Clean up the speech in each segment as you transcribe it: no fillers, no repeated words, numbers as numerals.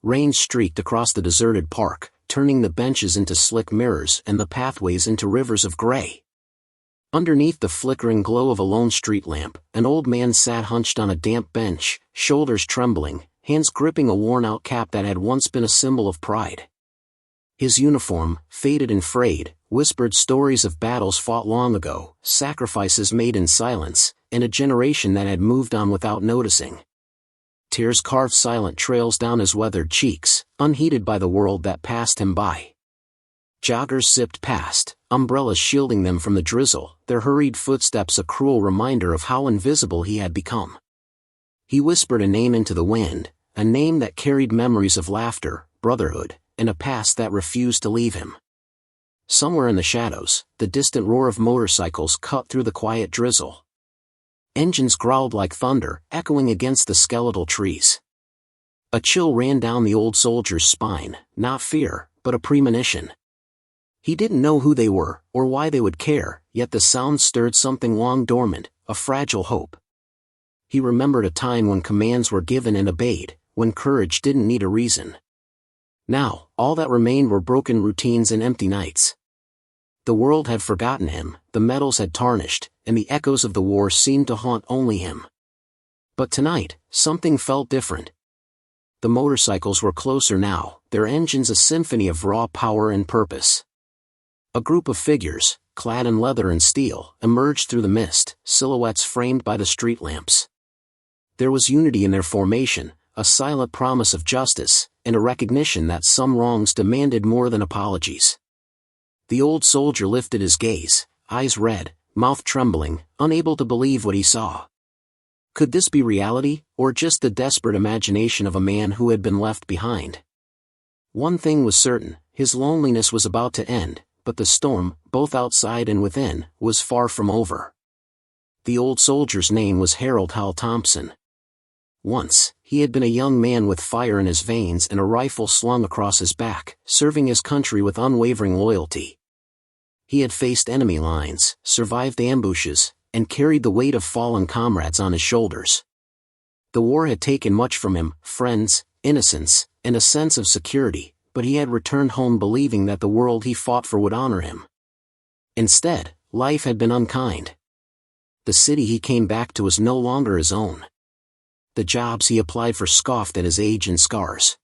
Rain streaked across the deserted park, turning the benches into slick mirrors and the pathways into rivers of gray. Underneath the flickering glow of a lone street lamp, an old man sat hunched on a damp bench, shoulders trembling, hands gripping a worn-out cap that had once been a symbol of pride. His uniform, faded and frayed, whispered stories of battles fought long ago, sacrifices made in silence, and a generation that had moved on without noticing. Tears carved silent trails down his weathered cheeks, unheeded by the world that passed him by. Joggers zipped past, umbrellas shielding them from the drizzle, their hurried footsteps a cruel reminder of how invisible he had become. He whispered a name into the wind, a name that carried memories of laughter, brotherhood, and a past that refused to leave him. Somewhere in the shadows, the distant roar of motorcycles cut through the quiet drizzle. Engines growled like thunder, echoing against the skeletal trees. A chill ran down the old soldier's spine, not fear, but a premonition. He didn't know who they were, or why they would care, yet the sound stirred something long dormant, a fragile hope. He remembered a time when commands were given and obeyed, when courage didn't need a reason. Now, all that remained were broken routines and empty nights. The world had forgotten him, the medals had tarnished, and the echoes of the war seemed to haunt only him. But tonight, something felt different. The motorcycles were closer now, their engines a symphony of raw power and purpose. A group of figures, clad in leather and steel, emerged through the mist, silhouettes framed by the street lamps. There was unity in their formation, a silent promise of justice, and a recognition that some wrongs demanded more than apologies. The old soldier lifted his gaze, eyes red, mouth trembling, unable to believe what he saw. Could this be reality, or just the desperate imagination of a man who had been left behind? One thing was certain, his loneliness was about to end, but the storm, both outside and within, was far from over. The old soldier's name was Harold Hal Thompson. Once, he had been a young man with fire in his veins and a rifle slung across his back, serving his country with unwavering loyalty. He had faced enemy lines, survived ambushes, and carried the weight of fallen comrades on his shoulders. The war had taken much from him, friends, innocence, and a sense of security, but he had returned home believing that the world he fought for would honor him. Instead, life had been unkind. The city he came back to was no longer his own. The jobs he applied for scoffed at his age and scars.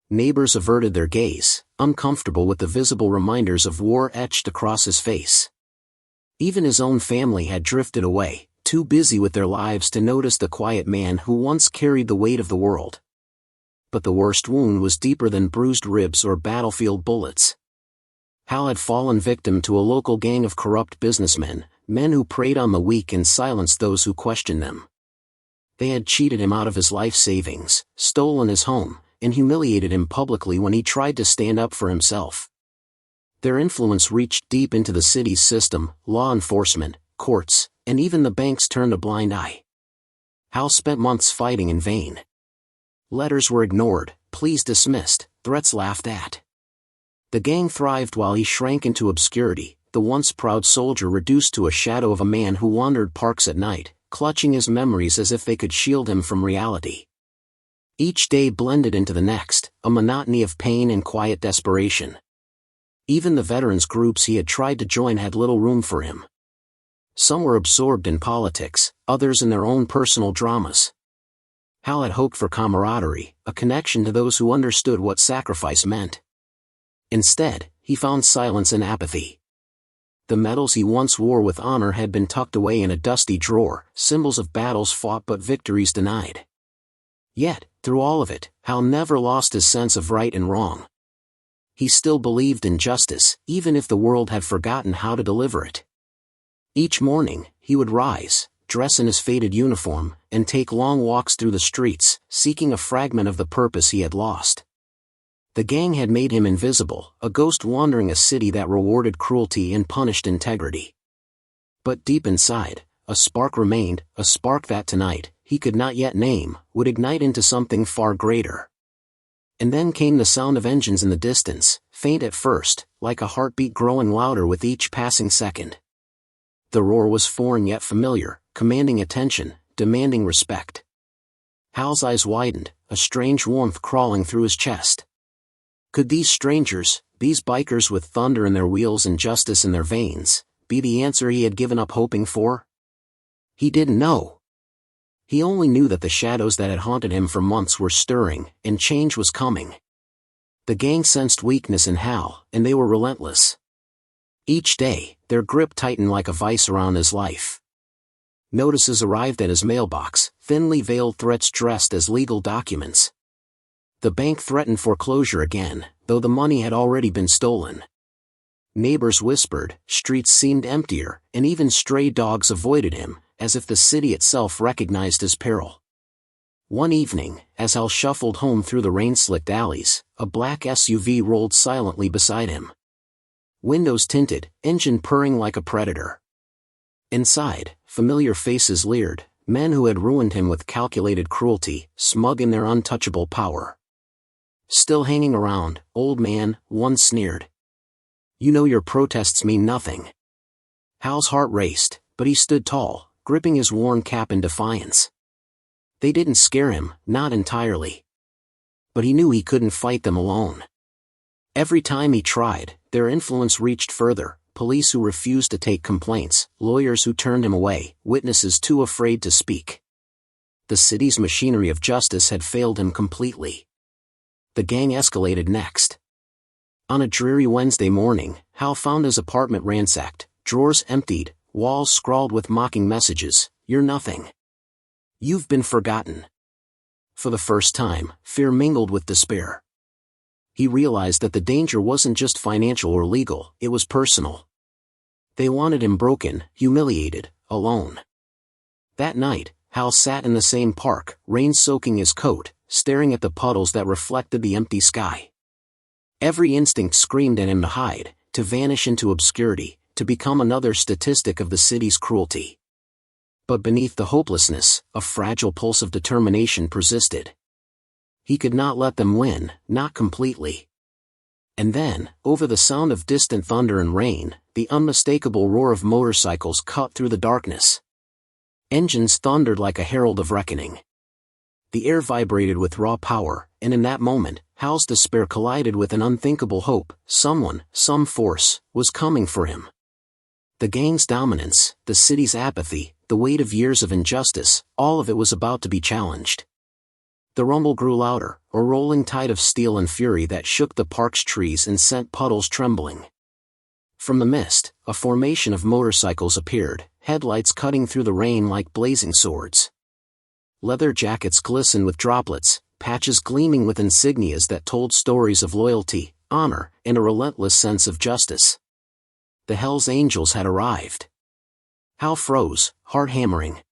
Neighbors averted their gaze, uncomfortable with the visible reminders of war etched across his face. Even his own family had drifted away, too busy with their lives to notice the quiet man who once carried the weight of the world. But the worst wound was deeper than bruised ribs or battlefield bullets. Hal had fallen victim to a local gang of corrupt businessmen, men who preyed on the weak and silenced those who questioned them. They had cheated him out of his life savings, stolen his home, and humiliated him publicly when he tried to stand up for himself. Their influence reached deep into the city's system, law enforcement, courts, and even the banks turned a blind eye. Hal spent months fighting in vain. Letters were ignored, pleas dismissed, threats laughed at. The gang thrived while he shrank into obscurity, the once proud soldier reduced to a shadow of a man who wandered parks at night, clutching his memories as if they could shield him from reality. Each day blended into the next, a monotony of pain and quiet desperation. Even the veterans groups he had tried to join had little room for him. Some were absorbed in politics, others in their own personal dramas. Hal had hoped for camaraderie, a connection to those who understood what sacrifice meant. Instead, he found silence and apathy. The medals he once wore with honor had been tucked away in a dusty drawer, symbols of battles fought but victories denied. Yet, through all of it, Hal never lost his sense of right and wrong. He still believed in justice, even if the world had forgotten how to deliver it. Each morning, he would rise, dress in his faded uniform, and take long walks through the streets, seeking a fragment of the purpose he had lost. The gang had made him invisible, a ghost wandering a city that rewarded cruelty and punished integrity. But deep inside, a spark remained, a spark that tonight, he could not yet name, would ignite into something far greater. And then came the sound of engines in the distance, faint at first, like a heartbeat growing louder with each passing second. The roar was foreign yet familiar, commanding attention, demanding respect. Hal's eyes widened, a strange warmth crawling through his chest. Could these strangers, these bikers with thunder in their wheels and justice in their veins, be the answer he had given up hoping for? He didn't know. He only knew that the shadows that had haunted him for months were stirring, and change was coming. The gang sensed weakness in Hal, and they were relentless. Each day, their grip tightened like a vice around his life. Notices arrived at his mailbox, thinly veiled threats dressed as legal documents. The bank threatened foreclosure again, though the money had already been stolen. Neighbors whispered, streets seemed emptier, and even stray dogs avoided him, as if the city itself recognized his peril. One evening, as Hal shuffled home through the rain-slicked alleys, a black SUV rolled silently beside him. Windows tinted, engine purring like a predator. Inside, familiar faces leered, men who had ruined him with calculated cruelty, smug in their untouchable power. Still hanging around, old man, one sneered. You know your protests mean nothing. Hal's heart raced, but he stood tall, gripping his worn cap in defiance. They didn't scare him, not entirely. But he knew he couldn't fight them alone. Every time he tried, their influence reached further, police who refused to take complaints, lawyers who turned him away, witnesses too afraid to speak. The city's machinery of justice had failed him completely. The gang escalated next. On a dreary Wednesday morning, Hal found his apartment ransacked, drawers emptied, walls scrawled with mocking messages, "You're nothing. You've been forgotten." For the first time, fear mingled with despair. He realized that the danger wasn't just financial or legal, it was personal. They wanted him broken, humiliated, alone. That night, Hal sat in the same park, rain soaking his coat, staring at the puddles that reflected the empty sky. Every instinct screamed at him to hide, to vanish into obscurity, to become another statistic of the city's cruelty. But beneath the hopelessness, a fragile pulse of determination persisted. He could not let them win, not completely. And then, over the sound of distant thunder and rain, the unmistakable roar of motorcycles cut through the darkness. Engines thundered like a herald of reckoning. The air vibrated with raw power, and in that moment, Hal's despair collided with an unthinkable hope. Someone, some force, was coming for him. The gang's dominance, the city's apathy, the weight of years of injustice, all of it was about to be challenged. The rumble grew louder, a rolling tide of steel and fury that shook the park's trees and sent puddles trembling. From the mist, a formation of motorcycles appeared, headlights cutting through the rain like blazing swords. Leather jackets glistened with droplets, patches gleaming with insignias that told stories of loyalty, honor, and a relentless sense of justice. The Hells Angels had arrived. Hal froze, heart hammering.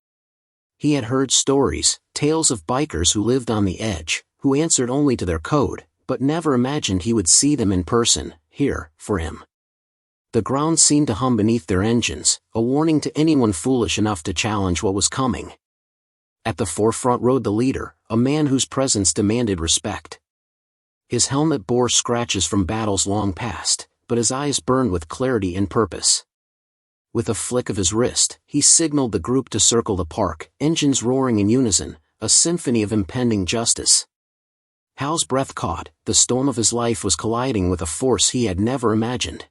He had heard stories, tales of bikers who lived on the edge, who answered only to their code, but never imagined he would see them in person, here, for him. The ground seemed to hum beneath their engines, a warning to anyone foolish enough to challenge what was coming. At the forefront rode the leader, a man whose presence demanded respect. His helmet bore scratches from battles long past, but his eyes burned with clarity and purpose. With a flick of his wrist, he signaled the group to circle the park, engines roaring in unison, a symphony of impending justice. Hal's breath caught, the storm of his life was colliding with a force he had never imagined.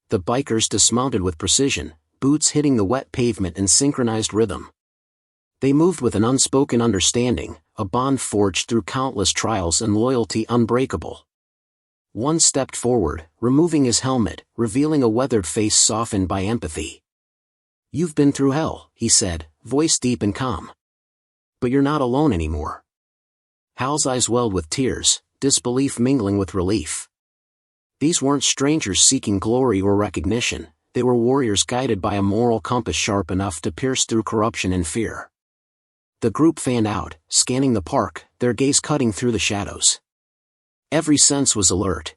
The bikers dismounted with precision, boots hitting the wet pavement in synchronized rhythm. They moved with an unspoken understanding, a bond forged through countless trials and loyalty unbreakable. One stepped forward, removing his helmet, revealing a weathered face softened by empathy. "You've been through hell," he said, voice deep and calm. "But you're not alone anymore." Hal's eyes welled with tears, disbelief mingling with relief. These weren't strangers seeking glory or recognition, they were warriors guided by a moral compass sharp enough to pierce through corruption and fear. The group fanned out, scanning the park, their gaze cutting through the shadows. Every sense was alert.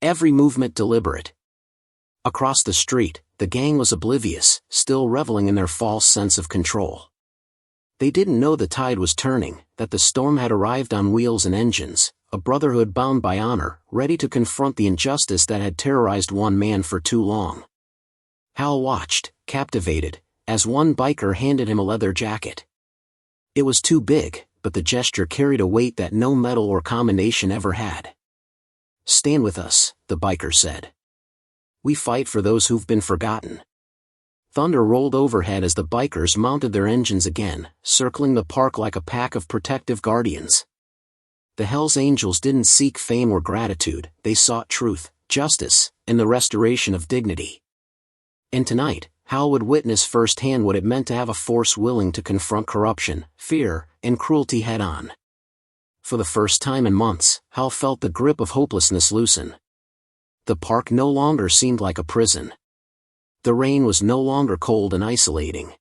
Every movement deliberate. Across the street, the gang was oblivious, still reveling in their false sense of control. They didn't know the tide was turning, that the storm had arrived on wheels and engines, a brotherhood bound by honor, ready to confront the injustice that had terrorized one man for too long. Hal watched, captivated, as one biker handed him a leather jacket. It was too big, but the gesture carried a weight that no medal or commendation ever had. "Stand with us," the biker said. "We fight for those who've been forgotten." Thunder rolled overhead as the bikers mounted their engines again, circling the park like a pack of protective guardians. The Hells Angels didn't seek fame or gratitude, they sought truth, justice, and the restoration of dignity. And tonight, Hal would witness firsthand what it meant to have a force willing to confront corruption, fear, and cruelty head-on. For the first time in months, Hal felt the grip of hopelessness loosen. The park no longer seemed like a prison. The rain was no longer cold and isolating.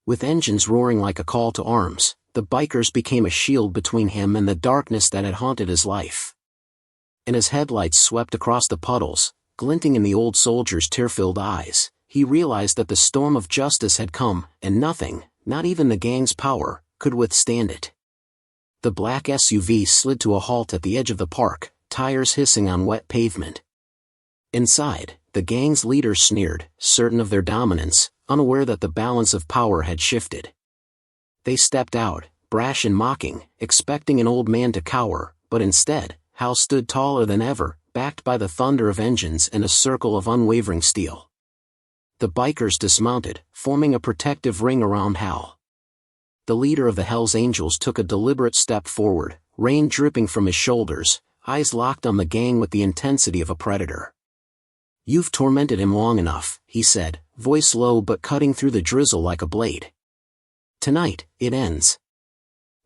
With engines roaring like a call to arms, the bikers became a shield between him and the darkness that had haunted his life. And as headlights swept across the puddles, glinting in the old soldier's tear-filled eyes, he realized that the storm of justice had come, and nothing, not even the gang's power, could withstand it. The black SUV slid to a halt at the edge of the park, tires hissing on wet pavement. Inside, the gang's leader sneered, certain of their dominance, unaware that the balance of power had shifted. They stepped out, brash and mocking, expecting an old man to cower, but instead, Hal stood taller than ever, backed by the thunder of engines and a circle of unwavering steel. The bikers dismounted, forming a protective ring around Hal. The leader of the Hells Angels took a deliberate step forward, rain dripping from his shoulders, eyes locked on the gang with the intensity of a predator. "You've tormented him long enough," he said, voice low but cutting through the drizzle like a blade. "Tonight, it ends."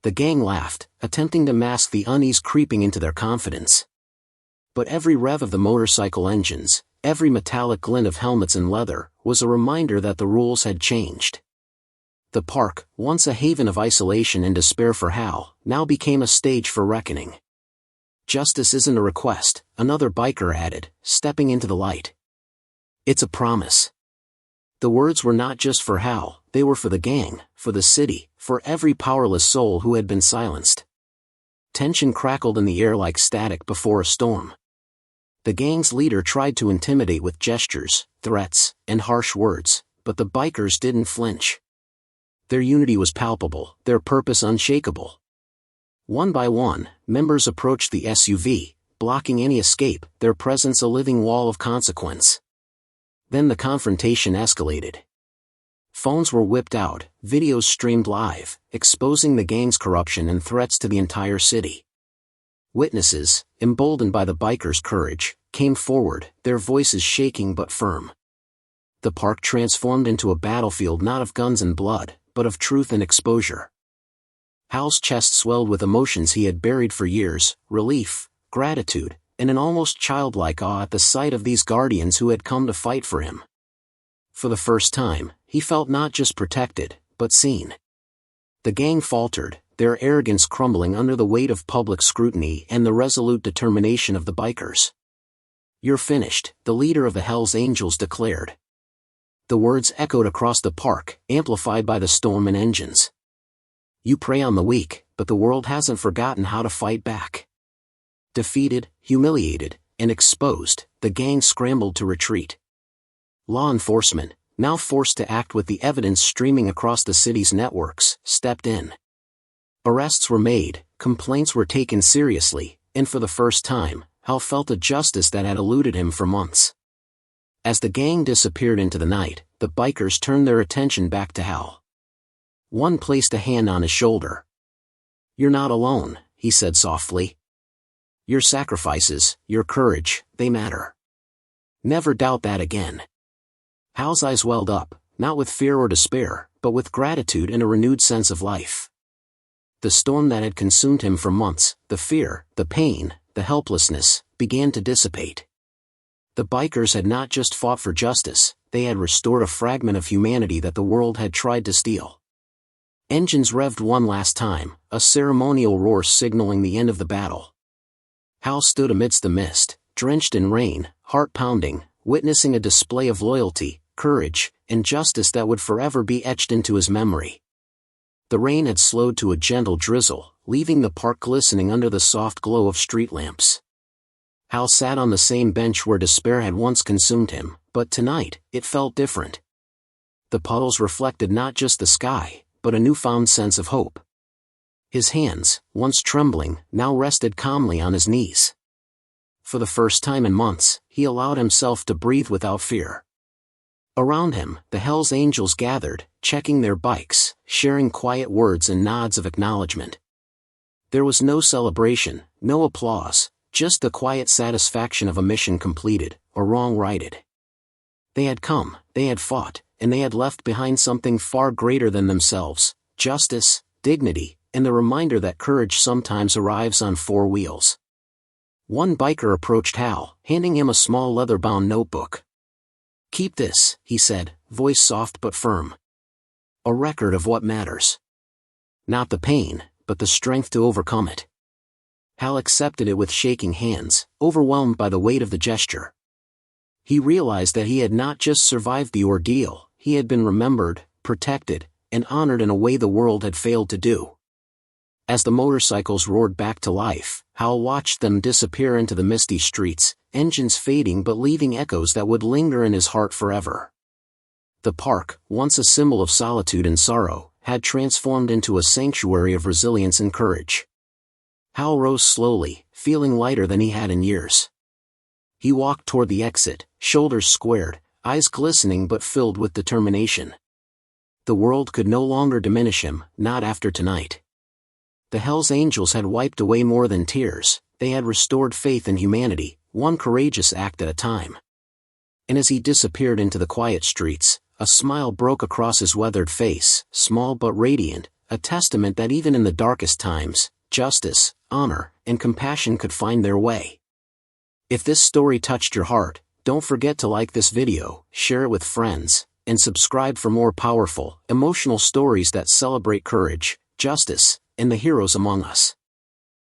The gang laughed, attempting to mask the unease creeping into their confidence. But every rev of the motorcycle engines, every metallic glint of helmets and leather, was a reminder that the rules had changed. The park, once a haven of isolation and despair for Hal, now became a stage for reckoning. "Justice isn't a request," another biker added, stepping into the light. "It's a promise." The words were not just for Hal, they were for the gang, for the city, for every powerless soul who had been silenced. Tension crackled in the air like static before a storm. The gang's leader tried to intimidate with gestures, threats, and harsh words, but the bikers didn't flinch. Their unity was palpable, their purpose unshakable. One by one, members approached the SUV, blocking any escape, their presence a living wall of consequence. Then the confrontation escalated. Phones were whipped out, videos streamed live, exposing the gang's corruption and threats to the entire city. Witnesses, emboldened by the bikers' courage, came forward, their voices shaking but firm. The park transformed into a battlefield not of guns and blood, but of truth and exposure. Hal's chest swelled with emotions he had buried for years, relief, gratitude, and an almost childlike awe at the sight of these guardians who had come to fight for him. For the first time, he felt not just protected, but seen. The gang faltered, their arrogance crumbling under the weight of public scrutiny and the resolute determination of the bikers. "You're finished," the leader of the Hells Angels declared. The words echoed across the park, amplified by the storm and engines. "You prey on the weak, but the world hasn't forgotten how to fight back." Defeated, humiliated, and exposed, the gang scrambled to retreat. Law enforcement, now forced to act with the evidence streaming across the city's networks, stepped in. Arrests were made, complaints were taken seriously, and for the first time, Hal felt a justice that had eluded him for months. As the gang disappeared into the night, the bikers turned their attention back to Hal. One placed a hand on his shoulder. "You're not alone," he said softly. "Your sacrifices, your courage, they matter. Never doubt that again." Hal's eyes welled up, not with fear or despair, but with gratitude and a renewed sense of life. The storm that had consumed him for months, the fear, the pain, the helplessness, began to dissipate. The bikers had not just fought for justice, they had restored a fragment of humanity that the world had tried to steal. Engines revved one last time, a ceremonial roar signaling the end of the battle. Hal stood amidst the mist, drenched in rain, heart pounding, witnessing a display of loyalty, courage, and justice that would forever be etched into his memory. The rain had slowed to a gentle drizzle, leaving the park glistening under the soft glow of street lamps. Hal sat on the same bench where despair had once consumed him, but tonight, it felt different. The puddles reflected not just the sky, but a newfound sense of hope. His hands, once trembling, now rested calmly on his knees. For the first time in months, he allowed himself to breathe without fear. Around him, the Hell's Angels gathered, checking their bikes, sharing quiet words and nods of acknowledgement. There was no celebration, no applause, just the quiet satisfaction of a mission completed, or wrong righted. They had come, they had fought, and they had left behind something far greater than themselves: justice, dignity, and the reminder that courage sometimes arrives on four wheels. One biker approached Hal, handing him a small leather-bound notebook. "Keep this," he said, voice soft but firm. "A record of what matters. Not the pain, but the strength to overcome it." Hal accepted it with shaking hands, overwhelmed by the weight of the gesture. He realized that he had not just survived the ordeal, he had been remembered, protected, and honored in a way the world had failed to do. As the motorcycles roared back to life, Hal watched them disappear into the misty streets, engines fading but leaving echoes that would linger in his heart forever. The park, once a symbol of solitude and sorrow, had transformed into a sanctuary of resilience and courage. Hal rose slowly, feeling lighter than he had in years. He walked toward the exit, shoulders squared, eyes glistening but filled with determination. The world could no longer diminish him, not after tonight. The Hell's Angels had wiped away more than tears, they had restored faith in humanity, one courageous act at a time. And as he disappeared into the quiet streets, a smile broke across his weathered face, small but radiant, a testament that even in the darkest times, justice, honor, and compassion could find their way. If this story touched your heart, don't forget to like this video, share it with friends, and subscribe for more powerful, emotional stories that celebrate courage, justice, and the heroes among us.